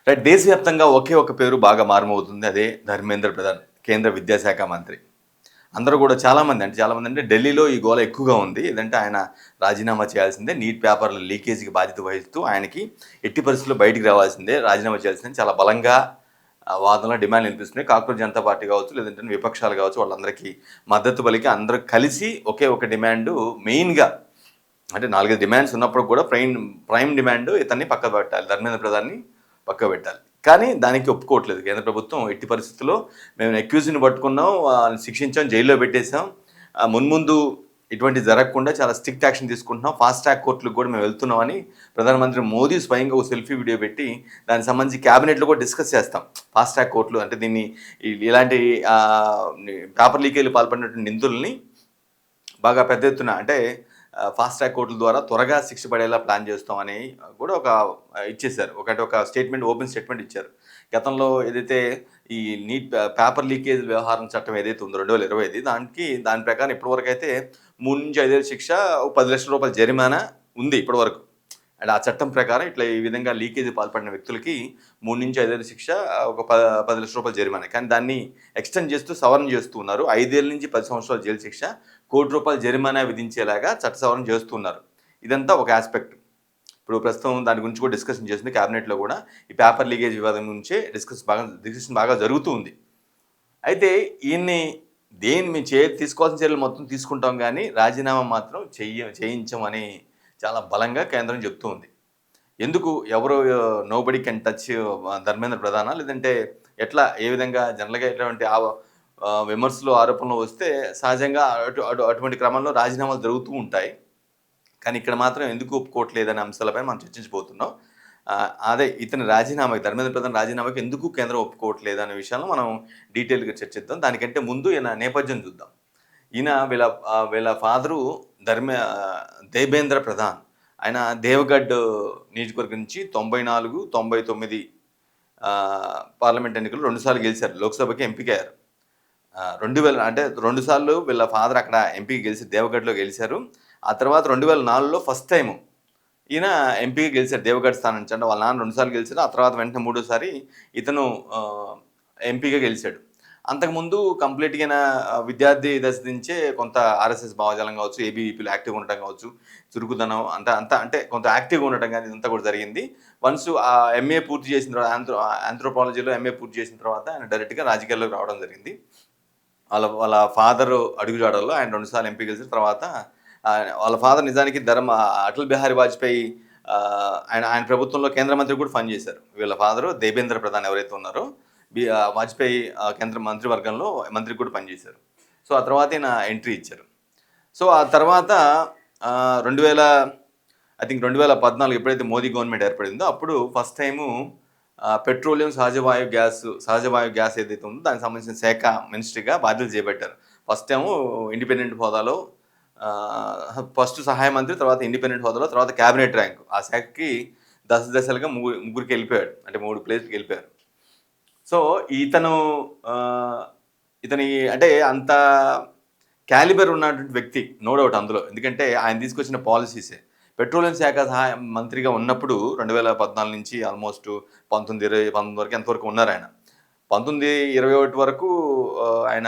Right. దేశవ్యాప్తంగా ఒకే ఒక పేరు బాగా మారుమోగుతుంది. అదే ధర్మేంద్ర ప్రధాన్, కేంద్ర విద్యాశాఖ మంత్రి. అందరూ గూడా చాలామంది ఢిల్లీలో ఈ గోల ఎక్కువగా ఉంది. ఏదంటే ఆయన రాజీనామా చేయాల్సిందే. నీట్ పేపర్ల లీకేజీకి బాధ్యత వహిస్తూ ఆయనకి ఎట్టి పరిస్థితుల్లో బయటికి రావాల్సిందే. రాజీనామా చేయాల్సిందే. చాలా బలంగా వాదనలు, డిమాండ్‌లు వినిపిస్తున్నాయి. కాక్రోచ్ జనతా పార్టీ కావచ్చు, లేదంటే విపక్షాలు కావచ్చు, వాళ్ళందరికీ మద్దతు పలికి అందరూ కలిసి ఒకే ఒక డిమాండు మెయిన్‌గా అంటే 4, 5 డిమాండ్స్ ఉన్నప్పుడు కూడా ప్రైమ్ డిమాండ్ ఇతన్ని పక్కకు పెట్టాలి. ధర్మేంద్ర ప్రధాన్‌ని పక్కకు పెట్టాలి. కానీ దానికి ఒప్పుకోవట్లేదు కేంద్ర ప్రభుత్వం. ఎట్టి పరిస్థితుల్లో మేము అక్యూజ్డ్‌ని పట్టుకున్నాం, శిక్షించాం, జైల్లో పెట్టేసాం. మున్ముందు ఇటువంటివి జరగకుండా చాలా స్ట్రిక్ట్ యాక్షన్ తీసుకుంటున్నాం. ఫాస్ట్ ట్రాక్ కోర్టులకు కూడా మేము వెళ్తున్నామని ప్రధానమంత్రి మోదీ స్వయంగా ఒక సెల్ఫీ వీడియో పెట్టి దానికి సంబంధించి క్యాబినెట్‌లో కూడా డిస్కస్ చేస్తాం. ఫాస్ట్ ట్రాక్ కోర్టులు అంటే దీన్ని ఇలాంటి పేపర్ లీకేజీలు పాల్పడినటువంటి నిందితుల్ని బాగా పెద్ద ఎత్తున అంటే ఫాస్ట్ ట్రాక్ కోర్టుల ద్వారా త్వరగా శిక్ష పడేలా ప్లాన్ చేస్తామని కూడా ఇచ్చేశారు. ఒక స్టేట్మెంట్, ఓపెన్ స్టేట్మెంట్ ఇచ్చారు. గతంలో ఏదైతే ఈ నీట్ పేపర్ లీకేజ్ వ్యవహారం చట్టం ఏదైతే ఉందో 2020 దాని ప్రకారం ఇప్పటివరకైతే 3-5 ఏళ్ల శిక్ష, రూ. 10,00,000 జరిమానా ఉంది ఇప్పటివరకు. అండ్ ఆ చట్టం ప్రకారం ఇట్లా ఈ విధంగా లీకేజీ పాల్పడిన వ్యక్తులకి 3-5 ఏళ్ల శిక్ష, ఒక రూ. 10,00,000 జరిమానా. కానీ దాన్ని ఎక్స్టెండ్ చేస్తూ సవరణ చేస్తూ ఉన్నారు. 5 ఏళ్ల నుంచి 10 సంవత్సరాల జైలు శిక్ష, రూ. 1,00,00,000 జరిమానా విధించేలాగా చట్ట సవరణ చేస్తున్నారు. ఇదంతా ఒక ఆస్పెక్ట్. ఇప్పుడు ప్రస్తుతం దాని గురించి కూడా డిస్కషన్ చేస్తుంది క్యాబినెట్‌లో కూడా. ఈ పేపర్ లీకేజ్ వివాదం నుంచే డిస్కషన్ బాగా జరుగుతూ ఉంది. అయితే ఈయన్ని మేము తీసుకోవాల్సిన చర్యలు మొత్తం తీసుకుంటాం గానీ, రాజీనామా మాత్రం చేయించమని చాలా బలంగా కేంద్రం చెప్తూ ఉంది. ఎందుకు ఎవరు నోబడీ కెన్ టచ్ ధర్మేంద్ర ప్రధానా? లేదంటే ఎట్లా? ఏ విధంగా జనరల్‌గా ఇటువంటి విమర్శలు, ఆరోపణలు వస్తే సహజంగా అటువంటి క్రమంలో రాజీనామాలు జరుగుతూ ఉంటాయి. కానీ ఇక్కడ మాత్రం ఎందుకు ఒప్పుకోవట్లేదనే అంశాలపై మనం చర్చించబోతున్నాం. అదే ఇతని ధర్మేంద్ర ప్రధాన్ రాజీనామాకి ఎందుకు కేంద్రం ఒప్పుకోవట్లేదనే విషయాలను మనం డీటెయిల్‌గా చర్చిద్దాం. దానికంటే ముందు ఈయన నేపథ్యం చూద్దాం. ఈయన వీళ్ళ ఫాదరు దేబేంద్ర ప్రధాన్. ఆయన దేవగఢ్ నియోజకవర్గం నుంచి 94, 99 పార్లమెంట్ ఎన్నికలు 2 సార్లు గెలిచారు. లోక్‌సభకి ఎంపికయ్యారు. 2000 అంటే 2 సార్లు వీళ్ళ ఫాదర్ అక్కడ ఎంపీగా గెలిచి దేవగఢ్‌లో గెలిచారు. ఆ తర్వాత 2004లో ఫస్ట్ టైము ఈయన ఎంపీగా గెలిచారు దేవగఢ్ స్థానం నుంచి. అంటే వాళ్ళ నాన్న 2 సార్లు గెలిచారు. ఆ తర్వాత వెంటనే మూడోసారి ఇతను ఎంపీగా గెలిచాడు. అంతకుముందు కంప్లీట్‌గా ఈయన విద్యార్థి దశ నుంచే కొంత ఆర్ఎస్ఎస్ భావజాలం కావచ్చు, ఏబీవీపీలో యాక్టివ్‌గా ఉండటం కావచ్చు, చురుకుదనం అంటే కొంత యాక్టివ్‌గా ఉండటం గాని ఇదంతా కూడా జరిగింది. వన్స్ ఎంఏ పూర్తి చేసిన తర్వాత ఆంథ్రోపాలజీలో ఎంఏ పూర్తి చేసిన తర్వాత ఆయన డైరెక్ట్‌గా రాజకీయాల్లోకి రావడం జరిగింది. వాళ్ళ ఫాదరు అడుగుజాడల్లో ఆయన 2 సార్లు ఎంపీ గెలిచిన తర్వాత వాళ్ళ ఫాదర్ నిజానికి అటల్ బిహారీ వాజ్పేయి ఆయన ప్రభుత్వంలో కేంద్ర మంత్రి కూడా పనిచేశారు. వీళ్ళ ఫాదరు దేబేంద్ర ప్రధాన్ ఎవరైతే ఉన్నారో వాజ్పేయి కేంద్ర మంత్రివర్గంలో మంత్రికి కూడా పనిచేశారు. సో ఆ తర్వాత ఈయన ఎంట్రీ ఇచ్చారు. సో ఆ తర్వాత 2014 ఎప్పుడైతే మోదీ గవర్నమెంట్ ఏర్పడిందో అప్పుడు ఫస్ట్ టైము పెట్రోలియం, సహజవాయు గ్యాస్ ఏదైతే ఉందో దానికి సంబంధించిన శాఖ మినిస్ట్రీగా బాధ్యతలు చేపట్టారు. ఫస్ట్ ఏమో ఇండిపెండెంట్ హోదాలో, ఫస్ట్ సహాయ మంత్రి, తర్వాత ఇండిపెండెంట్ హోదాలో, తర్వాత క్యాబినెట్ ర్యాంకు. ఆ శాఖకి దశలుగా ముగ్గురికి వెళ్ళిపోయాడు. అంటే 3 ప్లేస్‌లకి వెళ్ళిపోయారు. సో ఇతని అంటే అంత క్యాలిబర్ ఉన్నటువంటి వ్యక్తి, నో డౌట్ అందులో. ఎందుకంటే ఆయన తీసుకొచ్చిన పాలసీసే. పెట్రోలియం శాఖ సహాయ మంత్రిగా ఉన్నప్పుడు 2014 నుంచి ఆల్మోస్ట్ 19 వరకు ఎంతవరకు ఉన్నారాయన. 1921 వరకు ఆయన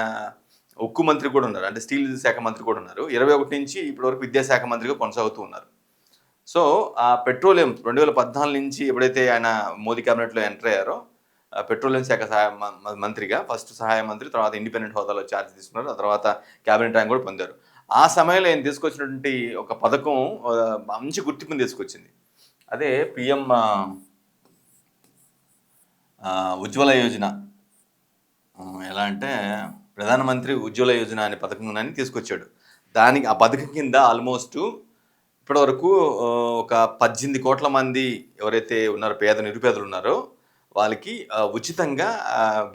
ఉక్కు మంత్రి కూడా ఉన్నారు. అంటే స్టీల్ శాఖ మంత్రి కూడా ఉన్నారు. 21 నుంచి ఇప్పటి వరకు విద్యాశాఖ మంత్రిగా కొనసాగుతూ ఉన్నారు. సో ఆ పెట్రోలియం 2014 నుంచి ఎప్పుడైతే ఆయన మోదీ క్యాబినెట్‌లో ఎంటర్ అయ్యారో, పెట్రోలియం శాఖ మంత్రిగా ఫస్ట్ సహాయ మంత్రి, తర్వాత ఇండిపెండెంట్ హోదాలో ఛార్జ్ తీసుకున్నారు. ఆ తర్వాత క్యాబినెట్ ర్యాంక్ కూడా పొందారు. ఆ సమయంలో ఆయన తీసుకొచ్చినటువంటి ఒక పథకం మంచి గుర్తింపుని తీసుకొచ్చింది. అదే పీఎం ఉజ్వల యోజన. ఎలా అంటే ప్రధానమంత్రి ఉజ్వల యోజన అనే పథకం తీసుకొచ్చాడు. ఆ పథకం కింద ఆల్మోస్ట్ ఇప్పటివరకు ఒక 18 కోట్ల మంది ఎవరైతే ఉన్నారో, నిరుపేదలు ఉన్నారో వాళ్ళకి ఉచితంగా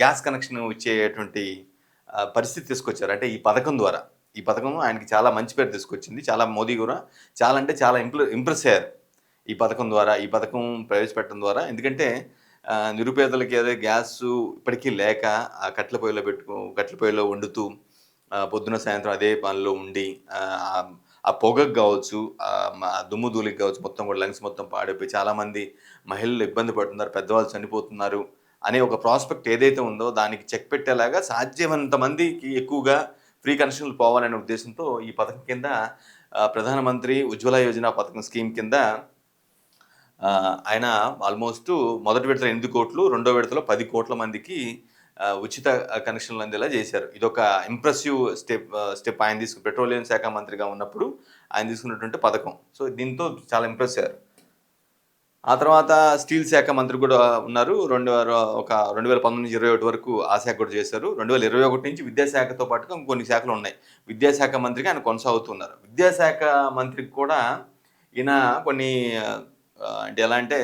గ్యాస్ కనెక్షన్ ఇచ్చేటువంటి పరిస్థితి తీసుకొచ్చారు. అంటే ఈ పథకం ద్వారా. ఈ పథకం ఆయనకి చాలా మంచి పేరు తీసుకొచ్చింది. మోదీ కూడా చాలా ఇంప్రెస్ అయ్యారు ఈ పథకం ద్వారా. ఈ పథకం ప్రవేశపెట్టడం ద్వారా. ఎందుకంటే నిరుపేదలకి ఏదో గ్యాసు ఇప్పటికీ లేక కట్టెల పొయ్యిలో వండుతూ పొద్దున సాయంత్రం అదే పనిలో ఉండి ఆ పొగకు కావచ్చు, దుమ్ము ధూళికి కావచ్చు, మొత్తం కూడా లంగ్స్ మొత్తం పాడైపోయి చాలామంది మహిళలు ఇబ్బంది పడుతున్నారు, పెద్దవాళ్ళు చనిపోతున్నారు అనే ఒక ప్రాస్పెక్ట్ ఏదైతే ఉందో దానికి చెక్ పెట్టేలాగా సాధ్యమైనంత మందికి ఎక్కువగా ఫ్రీ కనెక్షన్లు పోవాలనే ఉద్దేశంతో ఈ పథకం కింద ప్రధానమంత్రి ఉజ్వల యోజన పథకం స్కీమ్ కింద ఆయన ఆల్మోస్ట్ మొదటి విడతలో 8 కోట్లు, రెండో విడతలో 10 కోట్ల మందికి ఉచిత కనెక్షన్లు అందేలా చేశారు. ఇదొక ఇంప్రెసివ్ స్టెప్ ఆయన పెట్రోలియం శాఖ మంత్రిగా ఉన్నప్పుడు ఆయన తీసుకున్నటువంటి పథకం. సో దీంతో చాలా ఇంప్రెస్ అయ్యారు. ఆ తర్వాత స్టీల్ శాఖ మంత్రి కూడా ఉన్నారు. 2019-21 వరకు ఆ శాఖ కూడా చేశారు. 2021 నుంచి విద్యాశాఖతో పాటుగా కొన్ని శాఖలు ఉన్నాయి. విద్యాశాఖ మంత్రిగా ఆయన కొనసాగుతున్నారు. విద్యాశాఖ మంత్రికి కూడా ఈయన కొన్ని అంటే ఎలా అంటే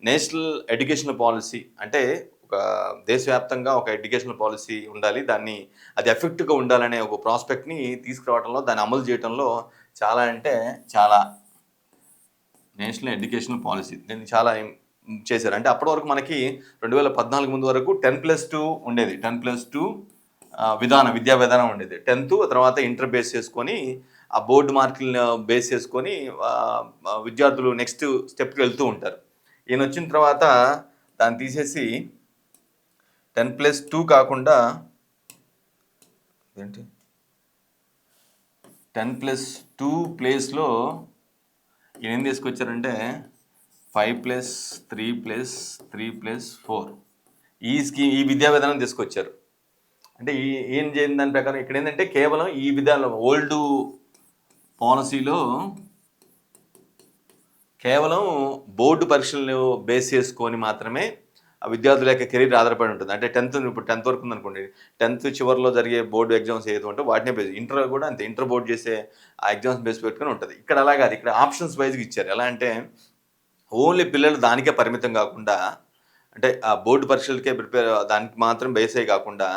నేషనల్ ఎడ్యుకేషనల్ పాలసీ అంటే ఒక దేశవ్యాప్తంగా ఒక ఎడ్యుకేషనల్ పాలసీ ఉండాలి, అది ఎఫెక్టివ్గా ఉండాలనే ఒక ప్రాస్పెక్ట్ని తీసుకురావడంలో, దాన్ని అమలు చేయడంలో చాలా అంటే చాలా నేషనల్ ఎడ్యుకేషనల్ పాలసీ దీన్ని చాలా చేశారు. అంటే అప్పటి వరకు మనకి 2014 ముందు వరకు 10+2 ఉండేది. 10+2 విద్యా విధానం ఉండేది. 10th తర్వాత ఇంటర్ బేస్ చేసుకొని ఆ బోర్డు మార్కులను బేస్ చేసుకొని విద్యార్థులు నెక్స్ట్ స్టెప్కి వెళ్తూ ఉంటారు. ఈయన వచ్చిన తర్వాత దాన్ని తీసేసి 10+2 కాకుండా ఏంటి 10+2 ప్లేస్లో ఈయన ఏం తీసుకొచ్చారంటే 5+3+3+4 ఈ విద్యా విధానం తీసుకొచ్చారు. అంటే ఏం చేసిన దాని ప్రకారం ఇక్కడ ఏంటంటే కేవలం ఈ విధానం ఓల్డ్ పాలసీలో కేవలం బోర్డు పరీక్షలను బేస్ చేసుకొని మాత్రమే ఆ విద్యార్థుల యొక్క కెరీర్ ఆధారపడి ఉంటుంది. అంటే ఇప్పుడు 10th వరకు ఉందనుకోండి, 10th చివరిలో జరిగే బోర్డు ఎగ్జామ్స్ ఏదో ఉంటే వాటినే బేస్, ఇంటర్ కూడా అంతే, ఇంటర్ బోర్డు చేసే ఆ ఎగ్జామ్స్ బేస్ పెట్టుకుని ఉంటుంది. ఇక్కడ అలా కాదు, ఇక్కడ ఆప్షన్స్ వైజ్గా ఇచ్చారు. ఎలా అంటే ఓన్లీ పిల్లలు దానికే పరిమితం కాకుండా, అంటే ఆ బోర్డు పరీక్షలకే దానికి మాత్రం బేస్ అయ్యి కాకుండా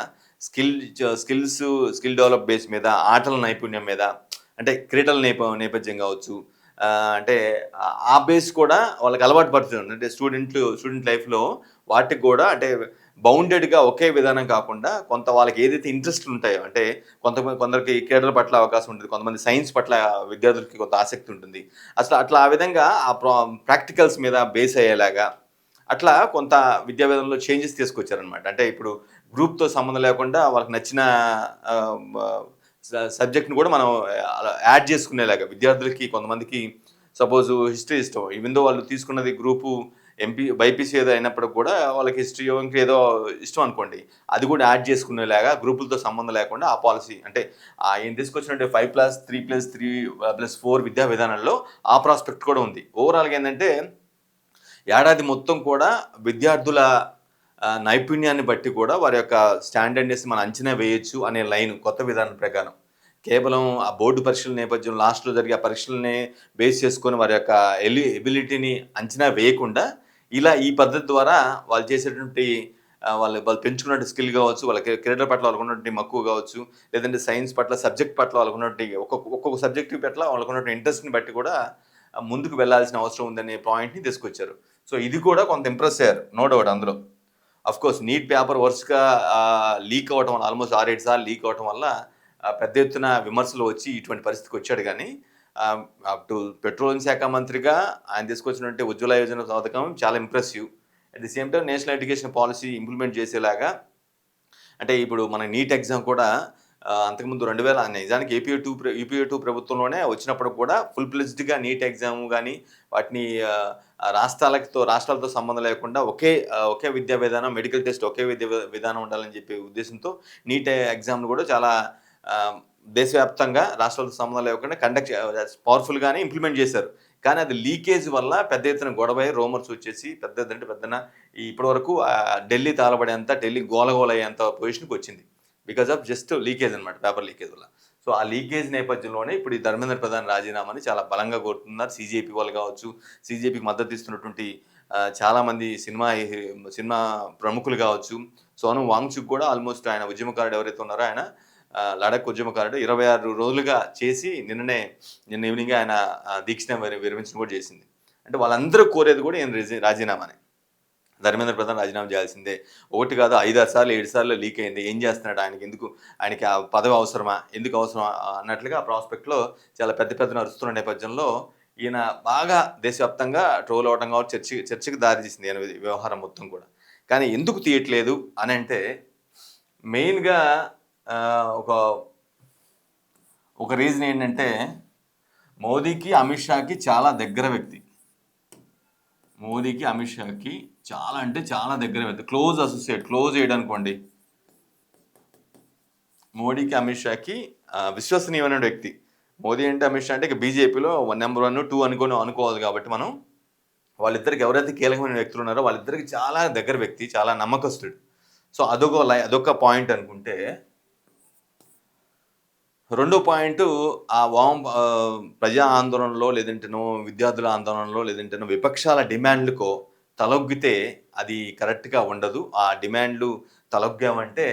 స్కిల్ డెవలప్ బేస్ మీద, ఆటల నైపుణ్యం మీద, అంటే క్రీడల నేపథ్యం కావచ్చు, అంటే ఆ బేస్ కూడా వాళ్ళకి అలవాటు పడుతుంది. అంటే స్టూడెంట్ లైఫ్లో వాటికి కూడా అంటే బౌండెడ్గా ఒకే విధానం కాకుండా కొంత వాళ్ళకి ఏదైతే ఇంట్రెస్ట్ ఉంటాయో, అంటే కొందరికి క్రీడల పట్ల అవకాశం ఉంటుంది, కొంతమంది సైన్స్ పట్ల విద్యార్థులకి కొంత ఆసక్తి ఉంటుంది. అసలు ఆ విధంగా ఆ ప్రాక్టికల్స్ మీద బేస్ అయ్యేలాగా అట్లా కొంత విద్యా విధానంలో చేంజెస్ తీసుకొచ్చారనమాట. అంటే ఇప్పుడు గ్రూప్తో సంబంధం లేకుండా వాళ్ళకి నచ్చిన సబ్జెక్ట్ని కూడా మనం యాడ్ చేసుకునేలాగా విద్యార్థులకి, కొంతమందికి సపోజ్ హిస్టరీ ఇష్టం, ఈవెన్ వాళ్ళు తీసుకున్నది గ్రూపు బైపీసీ ఏదో అయినప్పుడు కూడా వాళ్ళకి హిస్టరీయో ఇంకేదో ఇష్టం అనుకోండి, అది కూడా యాడ్ చేసుకునేలాగా గ్రూపులతో సంబంధం లేకుండా ఆ పాలసీ, అంటే ఆయన తీసుకొచ్చినట్టు 5+3+3+4 విద్యా విధానంలో ఆ ప్రాస్పెక్ట్ కూడా ఉంది. ఓవరాల్గా ఏంటంటే ఏడాది మొత్తం కూడా విద్యార్థుల నైపుణ్యాన్ని బట్టి కూడా వారి యొక్క స్టాండర్డ్నెస్ మనం అంచనా వేయొచ్చు అనే లైన్ కొత్త విధానం ప్రకారం. కేవలం ఆ బోర్డు పరీక్షల నేపథ్యం లాస్ట్లో జరిగే ఆ పరీక్షలనే బేస్ చేసుకొని వారి యొక్క ఎబిలిటీని అంచనా వేయకుండా ఇలా ఈ పద్ధతి ద్వారా వాళ్ళు చేసేటువంటి వాళ్ళు పెంచుకున్నట్టు స్కిల్ కావచ్చు, వాళ్ళకి క్రీడల పట్ల వాళ్ళకు ఉన్నటువంటి మక్కువ కావచ్చు, లేదంటే సైన్స్ పట్ల సబ్జెక్ట్ పట్ల వాళ్ళకు ఉన్నటువంటి ఒక్కొక్క సబ్జెక్ట్ పట్ల వాళ్ళకు ఉన్నటువంటి ఇంట్రెస్ట్ని బట్టి కూడా ముందుకు వెళ్లాల్సిన అవసరం ఉందనే పాయింట్ని తీసుకొచ్చారు. సో ఇది కూడా కొంత ఇంప్రెస్ అయ్యారు, నో డౌట్. అందులో అఫ్కోర్స్ నీట్ పేపర్ వరుసగా లీక్ అవ్వటం వల్ల, ఆల్మోస్ట్ 6-7 సార్లు లీక్ అవ్వటం వల్ల పెద్ద ఎత్తున విమర్శలు వచ్చి ఇటువంటి పరిస్థితికి వచ్చాడు. కానీ అప్ టు పెట్రోలియం శాఖ మంత్రిగా ఆయన తీసుకొచ్చినటువంటి ఉజ్వల యోజన పథకం చాలా impressive. At the same time national education policy implement చేసేలాగా, అంటే ఇప్పుడు మన నీట్ ఎగ్జామ్ కూడా అంతకుముందు 2000 నిజానికి యూపీఏ2 ప్రభుత్వంలోనే వచ్చినప్పుడు కూడా ఫుల్ ప్లెజ్డ్గా నీట్ ఎగ్జామ్ కానీ వాటిని రాష్ట్రాలతో సంబంధం లేకుండా ఒకే విద్యా విధానం, మెడికల్ టెస్ట్ ఒకే విధానం ఉండాలని చెప్పే ఉద్దేశంతో నీట్ ఎగ్జామ్ను కూడా చాలా దేశవ్యాప్తంగా రాష్ట్రాలతో సంబంధం లేకుండా కండక్ట్ పవర్ఫుల్గానే ఇంప్లిమెంట్ చేశారు. కానీ అది లీకేజ్ వల్ల పెద్ద ఎత్తున గొడవ, రోమర్స్ వచ్చేసి పెద్దన ఇప్పటి వరకు ఢిల్లీ తాళబడేంత, ఢిల్లీ గోలగోల అయ్యేంత పొజిషన్కి వచ్చింది బికాజ్ ఆఫ్ జస్ట్ లీకేజ్ అనమాట, పేపర్ లీకేజ్ వల్ల. సో ఆ లీకేజ్ నేపథ్యంలోనే ఇప్పుడు ఈ ధర్మేంద్ర ప్రధాన్ రాజీనామాని చాలా బలంగా కోరుతున్నారు. సీజేపీ వాళ్ళు కావచ్చు, సీజేపీకి మద్దతు ఇస్తున్నటువంటి చాలామంది సినిమా ప్రముఖులు కావచ్చు, సోనం వాంగ్చుక్ కూడా ఆల్మోస్ట్ ఆయన ఉద్యమకారుడు ఎవరైతే ఉన్నారో ఆయన లడాక్ ఉద్యమకారుడు 26 రోజులుగా చేసి నిన్న ఈవినింగ్ ఆయన దీక్షను విరమించడం కూడా చేసింది. అంటే వాళ్ళందరూ కోరేది కూడా ఈయన రాజీనామానే. ధర్మేంద్ర ప్రధాన్ రాజీనామా చేయాల్సిందే, 1 కాదు 5-6 సార్లు 7 సార్లు లీక్ అయింది, ఏం చేస్తున్నాడు, ఆయనకి ఆ పదవి అవసరమా, ఎందుకు అవసరమా అన్నట్లుగా ఆ ప్రాస్పెక్ట్లో చాలా పెద్ద నడుస్తున్న నేపథ్యంలో ఈయన బాగా దేశవ్యాప్తంగా ట్రోల్ అవడం కావచ్చు, చర్చకి దారి తీసింది ఈయన వ్యవహారం మొత్తం కూడా. కానీ ఎందుకు తీయట్లేదు అని అంటే మెయిన్గా ఒక ఒక రీజన్ ఏంటంటే మోదీకి అమిత్ షాకి చాలా దగ్గర వ్యక్తి. మోదీకి అమిత్ షాకి చాలా అంటే చాలా దగ్గర వ్యక్తి, క్లోజ్ అసోసియేట్, క్లోజ్ చేయడనుకోండి. మోడీకి అమిత్ షాకి విశ్వసనీయమైన వ్యక్తి. మోదీ అంటే అమిత్ షా అంటే ఇక బీజేపీలో నెంబర్ 1, 2 అనుకోవాలి కాబట్టి మనం వాళ్ళిద్దరికి ఎవరైతే కీలకమైన వ్యక్తులు ఉన్నారో వాళ్ళిద్దరికి చాలా దగ్గర వ్యక్తి, చాలా నమ్మకస్తుడు. సో అదొక పాయింట్ అనుకుంటే, రెండో పాయింట్ ప్రజా ఆందోళనలో లేదంటేనో విద్యార్థుల ఆందోళనలో లేదంటేనో విపక్షాల డిమాండ్లకో తలొగ్గితే అది కరెక్ట్గా ఉండదు. ఆ డిమాండ్లు తలొగ్గామంటే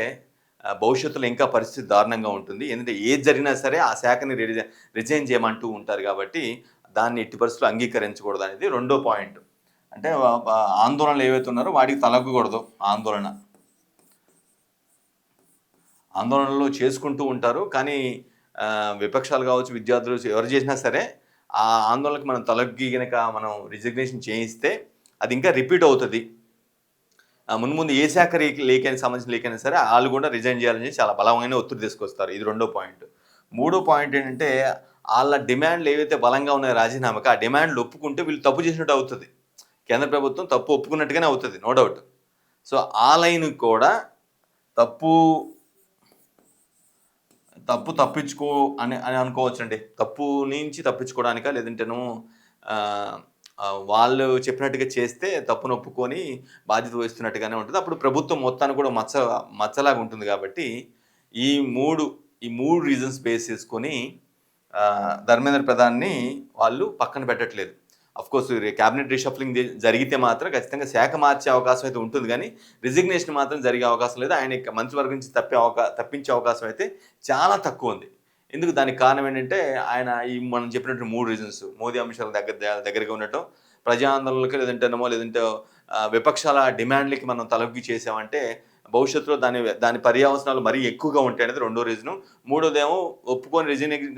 భవిష్యత్తులో ఇంకా పరిస్థితి దారుణంగా ఉంటుంది. ఎందుకంటే ఏది జరిగినా సరే ఆ శాఖని రిజైన్ చేయమంటూ ఉంటారు కాబట్టి దాన్ని ఎట్టి పరిస్థితుల్లో అంగీకరించకూడదు అనేది రెండో పాయింట్. అంటే ఆందోళనలు ఏవైతే ఉన్నారో వాటికి తలొగ్గకూడదు. ఆందోళనలు చేసుకుంటూ ఉంటారు, కానీ విపక్షాలు కావచ్చు, విద్యార్థులు ఎవరు చేసినా సరే ఆ ఆందోళనకి మనం తలొగ్గి కనుక మనం రిజిగ్నేషన్ చేయిస్తే అది ఇంకా రిపీట్ అవుతుంది. ముందు ఏ శాఖ లేఖకి సంబంధించిన లేఖైనా సరే వాళ్ళు కూడా రిజైన్ చేయాలని చాలా బలమైన ఒత్తిడి తీసుకొస్తారు. ఇది రెండో పాయింట్. మూడో పాయింట్ ఏంటంటే వాళ్ళ డిమాండ్లు ఏవైతే బలంగా ఉన్నాయో రాజీనామాకి, ఆ డిమాండ్లు ఒప్పుకుంటే వీళ్ళు తప్పు చేసినట్టు అవుతుంది. కేంద్ర ప్రభుత్వం తప్పు ఒప్పుకున్నట్టుగానే అవుతుంది, నో డౌట్. సో ఆ లైన్ కూడా తప్పించుకో అని అనుకోవచ్చండి. తప్పు నుంచి తప్పించుకోవడానికా లేదంటేనో వాళ్ళు చెప్పినట్టుగా చేస్తే తప్పును ఒప్పుకొని బాధ్యత వహిస్తున్నట్టుగానే ఉంటుంది. అప్పుడు ప్రభుత్వం మొత్తాన్ని కూడా మచ్చలాగా ఉంటుంది. కాబట్టి ఈ మూడు రీజన్స్ బేస్ చేసుకొని ధర్మేంద్ర ప్రధాన్ని వాళ్ళు పక్కన పెట్టట్లేదు. అఫ్కోర్స్ క్యాబినెట్ రీషఫ్లింగ్ జరిగితే మాత్రం ఖచ్చితంగా శాఖ మార్చే అవకాశం అయితే ఉంటుంది, కానీ రిజిగ్నేషన్ మాత్రం జరిగే అవకాశం లేదు. ఆయన మంత్రివర్గం నుంచి తప్పించే అవకాశం అయితే చాలా తక్కువ ఉంది. ఎందుకు? దానికి కారణం ఏంటంటే ఆయన మనం చెప్పినట్టు 3 రీజన్స్. మోదీ అంశాల దగ్గరగా ఉండటం, ప్రజా ఆందోళనలకి లేదంటే విపక్షాల డిమాండ్లకి మనం తలొగ్గి చేసామంటే భవిష్యత్తులో దాని పర్యవసనాలు మరీ ఎక్కువగా ఉంటాయి అనేది రెండో రీజను. మూడోదేమో ఒప్పుకొని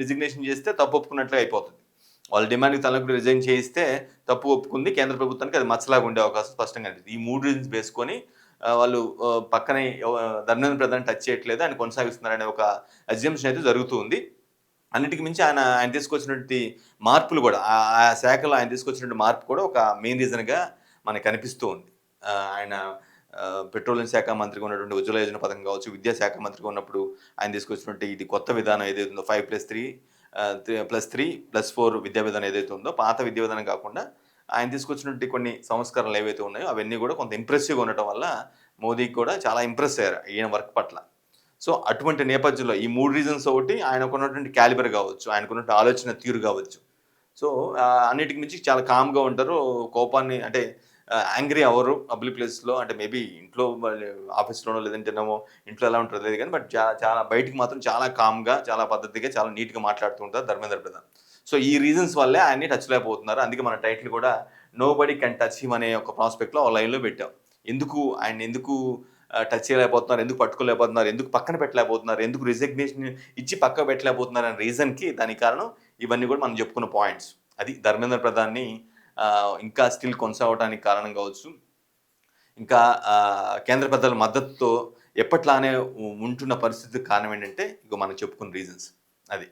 రిజిగ్నేషన్ చేస్తే తప్పు ఒప్పుకున్నట్లే అయిపోతుంది. వాళ్ళ డిమాండ్కి తలొగ్గి రిజైన్ చేయిస్తే తప్పు ఒప్పుకుంది కేంద్ర ప్రభుత్వానికి, అది మచ్చలాగా ఉండే అవకాశం స్పష్టంగా అనిపిస్తుంది. ఈ 3 రీజన్స్ వేసుకొని వాళ్ళు పక్కనే ధర్మేంద్ర ప్రధాన్ టచ్ చేయట్లేదు, ఆయన కొనసాగిస్తున్నారనే ఒక అజ్యూమ్షన్ అయితే జరుగుతుంది. అన్నిటికి మించి ఆయన తీసుకొచ్చినటువంటి మార్పులు కూడా, ఆ శాఖలో ఆయన తీసుకొచ్చినటువంటి మార్పు కూడా ఒక మెయిన్ రీజన్గా మనకు కనిపిస్తూ ఉంది. ఆయన పెట్రోలియం శాఖ మంత్రిగా ఉన్నటువంటి ఉజ్వల యోజన పథకం కావచ్చు, విద్యాశాఖ మంత్రిగా ఉన్నప్పుడు ఆయన తీసుకొచ్చినటువంటి ఇది కొత్త విధానం ఏదైతే ఉందో 5+3+3+4 విద్యా విధానం ఏదైతే ఉందో, పాత విద్యా విధానం కాకుండా ఆయన తీసుకొచ్చినటువంటి కొన్ని సంస్కరణలు ఏవైతే ఉన్నాయో అవన్నీ కూడా కొంత ఇంప్రెసివ్గా ఉండటం వల్ల మోదీకి కూడా చాలా ఇంప్రెస్ అయ్యారు ఈయన వర్క్ పట్ల. సో అటువంటి నేపథ్యంలో ఈ 3 రీజన్స్ ఒకటి, ఆయనకున్నటువంటి క్యాలిబర్ కావచ్చు, ఆయనకున్నటువంటి ఆలోచన తీరు కావచ్చు. సో అన్నిటికి మించి చాలా కామ్గా ఉంటారు. కోపాన్ని అంటే యాంగ్రీ అవ్వరు పబ్లిక్ ప్లేస్లో. అంటే మేబీ ఇంట్లో ఆఫీస్లోనో లేదంటేనేమో ఇంట్లో ఎలా ఉంటుందో లేదు కానీ, బట్ చాలా బయటికి మాత్రం చాలా కామ్గా, చాలా పద్ధతిగా, చాలా నీట్గా మాట్లాడుతూ ఉంటారు ధర్మేంద్ర ప్రధాన్. సో ఈ రీజన్స్ వల్లే ఆయన్ని టచ్ లేకపోతున్నారు. అందుకే మన టైటిల్ కూడా నోబడీ కెన్ టచ్ హిమ్ అనే ఒక ప్రాస్పెక్ట్లో ఒక లైన్లో పెట్టాం. ఎందుకు టచ్ చేయలేకపోతున్నారు, ఎందుకు పట్టుకోలేకపోతున్నారు, ఎందుకు పక్కన పెట్టలేకపోతున్నారు, ఎందుకు రిజిగ్నేషన్ ఇచ్చి పక్క పెట్టలేకపోతున్నారు అనే రీజన్కి దానికి కారణం ఇవన్నీ కూడా మనం చెప్పుకున్న పాయింట్స్. అది ధర్మేంద్ర ప్రధాన్ని ఇంకా స్టిల్ కొనసాగడానికి కారణం కావచ్చు. ఇంకా కేంద్ర పెద్దల మద్దతుతో ఎప్పట్లానే ఉంటున్న పరిస్థితికి కారణం ఏంటంటే ఇక మనం చెప్పుకున్న రీజన్స్ అది.